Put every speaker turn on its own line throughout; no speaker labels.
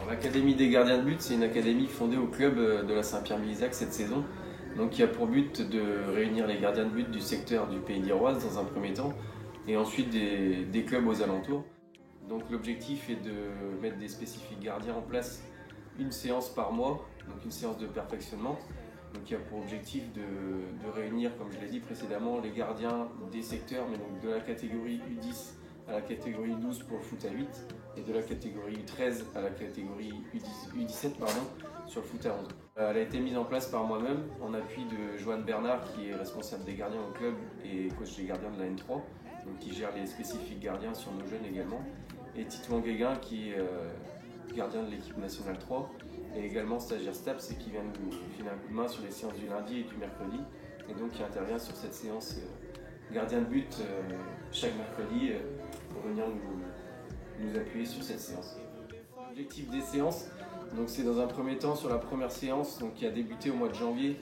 L'Académie des gardiens de but, c'est une académie fondée au club de la Saint-Pierre-Milizac cette saison. Donc, qui a pour but de réunir les gardiens de but du secteur du Pays d'Iroise dans un premier temps et ensuite des clubs aux alentours. Donc l'objectif est de mettre des spécifiques gardiens en place une séance par mois, donc une séance de perfectionnement. Donc il y a pour objectif de réunir, comme je l'ai dit précédemment, les gardiens des secteurs, mais donc de la catégorie U10 à la catégorie 12 pour le foot à 8 et de la catégorie U13 à la catégorie U17 sur le foot à 11. Elle a été mise en place par moi-même en appui de Joanne Bernard qui est responsable des gardiens au club et coach des gardiens de la N3, donc qui gère les spécifiques gardiens sur nos jeunes également, et Titouan Guéguin qui est gardien de l'équipe nationale 3 et également stagiaire STAPS et qui vient nous filer un coup de main sur les séances du lundi et du mercredi et donc qui intervient sur cette séance gardien de but chaque mercredi pour venir nous appuyer sur cette séance. L'objectif des séances, donc c'est dans un premier temps sur la première séance donc, qui a débuté au mois de janvier,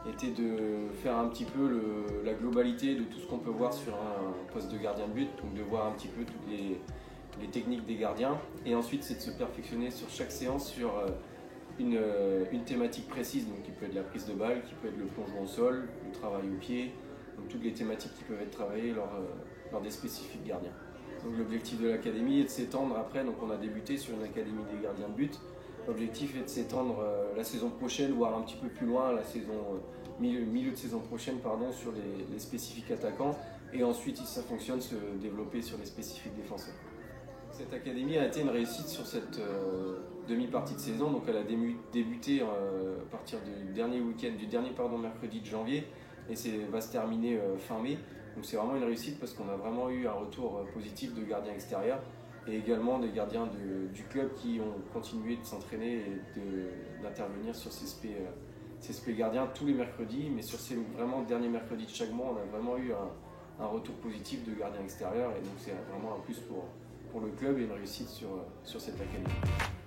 était de faire un petit peu la globalité de tout ce qu'on peut voir sur un poste de gardien de but, donc de voir un petit peu toutes les techniques des gardiens et ensuite c'est de se perfectionner sur chaque séance sur une thématique précise, donc qui peut être la prise de balle, qui peut être le plongeon au sol, le travail au pied, donc toutes les thématiques qui peuvent être travaillées lors des spécifiques gardiens. Donc l'objectif de l'académie est de s'étendre après, donc on a débuté sur une académie des gardiens de but. L'objectif est de s'étendre la saison prochaine, voire un petit peu plus loin, la saison milieu de saison prochaine sur les spécifiques attaquants et ensuite si ça fonctionne se développer sur les spécifiques défenseurs. Cette académie a été une réussite sur cette demi-partie de saison, donc elle a débuté à partir du dernier mercredi de janvier et va se terminer fin mai. Donc c'est vraiment une réussite parce qu'on a vraiment eu un retour positif de gardiens extérieurs et également des gardiens du club qui ont continué de s'entraîner et d'intervenir sur ces spé gardiens tous les mercredis, mais sur ces vraiment derniers mercredis de chaque mois, on a vraiment eu un retour positif de gardiens extérieurs et donc c'est vraiment un plus pour le club et une réussite sur cette académie.